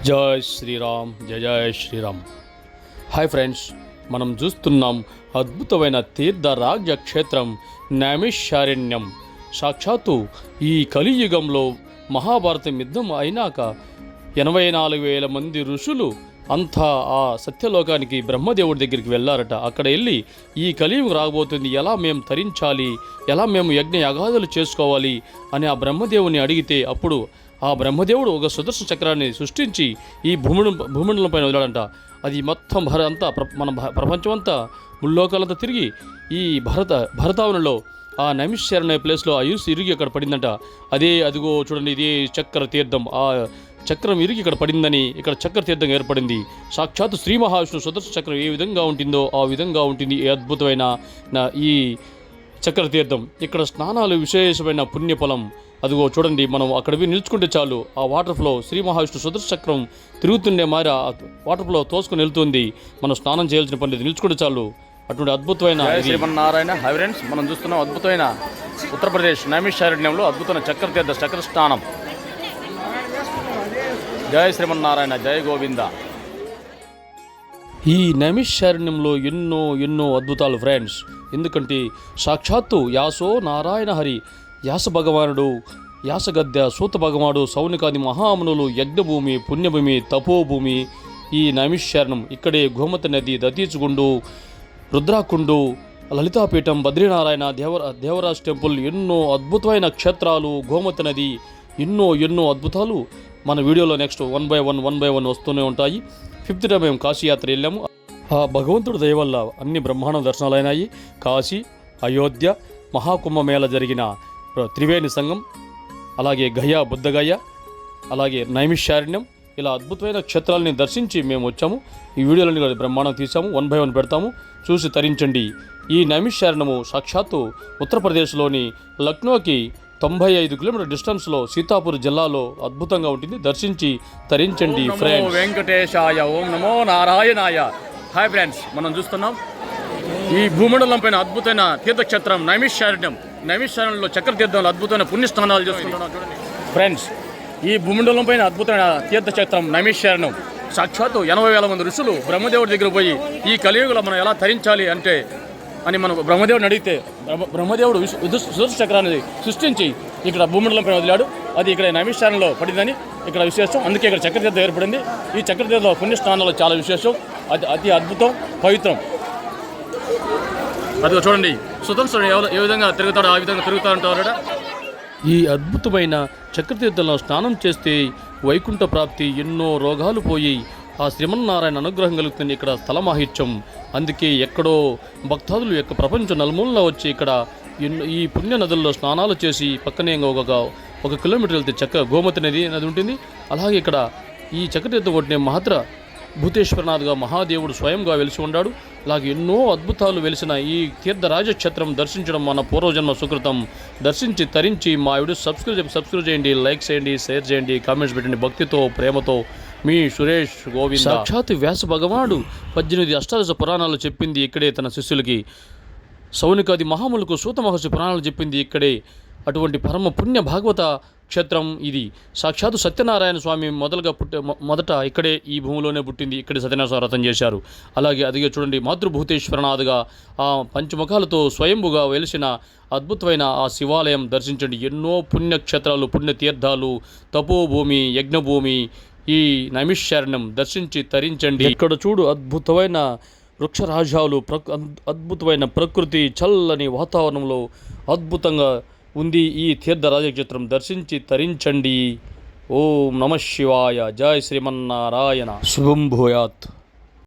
జై శ్రీరామ్, జయ జయ Sriram. Hi friends, మనం చూస్తున్నాం అద్భుతమైన తీర్థరాజ్య క్షేత్రం నైమిషారణ్యం. సాక్షాత్తు ఈ కలియుగంలో మహాభారతం యుద్ధం అయినాక 84,000 మంది ఋషులు అంతా ఆ సత్యలోకానికి బ్రహ్మదేవుడి దగ్గరికి వెళ్ళారట. అక్కడ వెళ్ళి ఈ కలియుగం రాబోతుంది, ఎలా మేము తరించాలి, ఎలా మేము యజ్ఞ యాగాదులు చేసుకోవాలి అని ఆ బ్రహ్మదేవుని అడిగితే అప్పుడు ఆ బ్రహ్మదేవుడు ఒక సుదర్శన చక్రాన్ని సృష్టించి ఈ భూమండలం పైన వదిలాడంట. అది మొత్తం మన ప్రపంచమంతా ముల్లోకాలంతా తిరిగి ఈ భరతావనంలో ఆ నైమిషారణ్యం అనే ప్లేస్లో ఆ యూస్ ఇరిగి అక్కడ పడిందంట. అదిగో చూడండి, ఇదే చక్ర తీర్థం. ఆ చక్రం ఇరిగి ఇక్కడ పడిందని ఇక్కడ చక్ర తీర్థం ఏర్పడింది. సాక్షాత్తు శ్రీ మహావిష్ణువు సుదర్శన చక్రం ఏ విధంగా ఉంటుందో ఆ విధంగా ఉంటుంది ఈ అద్భుతమైన ఈ చక్ర తీర్థం. ఇక్కడ స్నానాలు విశేషమైన పుణ్యఫలం. అదిగో చూడండి, మనం అక్కడ నిలుచుకుంటే చాలు ఆ వాటర్ ఫ్లో శ్రీ మహావిష్ణు సుదర్శన చక్రం తిరుగుతుండే మారి ఆ వాటర్ ఫ్లో తోసుకుని వెళ్తుంది. మనం స్నానం చేయాల్సిన పని లేదు, నిలుచుకుంటే చాలు. అటువంటి అద్భుతమైన శ్రీమన్నారాయణ. హై ఫ్రెండ్స్, మనం చూస్తున్నాం అద్భుతమైన ఉత్తరప్రదేశ్ నైమిషారణ్యంలో అద్భుతమైన చక్ర తీర్థ చక్ర స్నానం. జై శ్రీమన్నారాయణ, జై గోవింద. ఈ నైమిషారణ్యంలో ఎన్నో అద్భుతాలు ఫ్రెండ్స్. ఎందుకంటే సాక్షాత్తు యాసో నారాయణ హరి, యాస భగవానుడు, యాసగద్య, సూత భగవానుడు, సౌనికాది మహామునులు, యజ్ఞభూమి, పుణ్యభూమి, తపోభూమి ఈ నైమిషారణ్యం. ఇక్కడే గోమతి నది, దతీచుగుండు, రుద్రాకుండు, లలితాపీఠం, బద్రీనారాయణ, దేవరాజ్ టెంపుల్, ఎన్నో అద్భుతమైన క్షేత్రాలు, గోమతి నది, ఎన్నో అద్భుతాలు మన వీడియోలో నెక్స్ట్ వన్ బై వన్ వస్తూనే ఉంటాయి. 5th డే మేము కాశీ యాత్ర వెళ్ళాము. ఆ భగవంతుడి దయ వల్ల అన్ని బ్రహ్మాండ దర్శనాలు అయినాయి. కాశీ, అయోధ్య, మహాకుంభమేళ జరిగిన త్రివేణి సంఘం, అలాగే గయ, బుద్ధగయ, అలాగే నైమిషారణ్యం, ఇలా అద్భుతమైన క్షేత్రాలని దర్శించి మేము వచ్చాము. ఈ వీడియోలన్నీ కూడా బ్రహ్మాండం తీసాము, 1 by 1 పెడతాము, చూసి తరించండి. ఈ నైమిషారణ్యము సాక్షాత్తు ఉత్తరప్రదేశ్లోని లక్నోకి 95 కిలోమీటర్ డిస్టెన్స్లో సీతాపూర్ జిల్లాలో అద్భుతంగా ఉంటుంది. దర్శించి తరించండి ఫ్రెండ్స్. వెంకటేశాయ, ఓం నమో నారాయణాయ. హాయ్ ఫ్రెండ్స్, మనం చూస్తున్నాం ఈ భూమండలం పైన అద్భుతమైన తీర్థక్షేత్రం నైమిషారణ్యం. నైమిషారణ్యంలో చక్ర తీర్థంలో అద్భుతమైన పుణ్యస్థానాలు చేసుకుంటున్నాం చూడండి ఫ్రెండ్స్. ఈ భూమండలం పైన అద్భుతమైన తీర్థక్షేత్రం నైమిషారణ్యం. సాక్షాత్తు 80,000 మంది ఋషులు బ్రహ్మదేవుడి దగ్గర పోయి ఈ కలియుగంలో మనం ఎలా తరించాలి అని మనం బ్రహ్మదేవుడిని అడిగితే బ్రహ్మదేవుడు సుదర్శన చక్రాన్ని సృష్టించి ఇక్కడ భూమండలం పైన వదిలాడు. అది ఇక్కడ నైమిషారణ్యంలో పడిందని ఇక్కడ విశేషం. అందుకే ఇక్కడ చక్రతీర్థం ఏర్పడింది. ఈ చక్రతీర్థంలో పుణ్యస్థానాల్లో చాలా విశేషం, అతి అద్భుతం, పవిత్రం. అది చూడండి, సుదర్శనుడు ఏ విధంగా తిరుగుతాడో ఆ విధంగా తిరుగుతాడంటారు. ఈ అద్భుతమైన చక్రతీర్థంలో స్నానం చేస్తే వైకుంఠ ప్రాప్తి, ఎన్నో రోగాలు పోయి ఆ శ్రీమన్నారాయణ అనుగ్రహం కలుగుతుంది. ఇక్కడ స్థలమాహిత్యం. అందుకే ఎక్కడో భక్తాదులు యొక్క ప్రపంచం నలుమూలలో వచ్చి ఇక్కడ ఈ పుణ్య నదుల్లో స్నానాలు చేసి పక్కనే ఒక కిలోమీటర్ వెళ్తే గోమతి నది ఉంటుంది. అలాగే ఇక్కడ ఈ చక్రతీర్థం కొట్టిన మహత్ర భూతేశ్వరనాథ్గా మహాదేవుడు స్వయంగా వెలిసి ఉన్నాడు. అలాగే ఎన్నో అద్భుతాలు వెలిసిన ఈ తీర్థరాజక్షేత్రం దర్శించడం మన పూర్వజన్మ సుకృతం. దర్శించి తరించి మా వీడియో సబ్స్క్రైబ్ చేయండి, లైక్ చేయండి, షేర్ చేయండి, కామెంట్స్ పెట్టండి. భక్తితో, ప్రేమతో మీ సురేష్ గోవింద. సాక్షాత్ వ్యాస భగవానుడు 18 అష్టాదశ పురాణాలు చెప్పింది ఇక్కడే తన శిష్యులకి. సౌనికాది మహాములకు సూత మహర్షి పురాణాలు చెప్పింది ఇక్కడే. అటువంటి పరమ పుణ్య భాగవత క్షేత్రం ఇది. సాక్షాత్తు సత్యనారాయణ స్వామి మొదట ఇక్కడే ఈ భూమిలోనే పుట్టింది. ఇక్కడే సత్యనారాయణ వ్రతం చేశారు. అలాగే అదిగే చూడండి, మాతృభూతేశ్వరనాథ్గా ఆ పంచముఖాలతో స్వయంభుగా వెలిసిన అద్భుతమైన ఆ శివాలయం దర్శించండి. ఎన్నో పుణ్యక్షేత్రాలు, పుణ్యతీర్థాలు, తపోభూమి, యజ్ఞభూమి ఈ నైమిషారణ్యం దర్శించి తరించండి. ఇక్కడ చూడు, అద్భుతమైన వృక్షరాజాలు, అద్భుతమైన ప్రకృతి, చల్లని వాతావరణంలో అద్భుతంగా ఉంది ఈ తీర్థరాజక్షేత్రం. దర్శించి తరించండి. ఓం నమః శివాయ. జై శ్రీమన్నారాయణ. శుభం భూయాత్.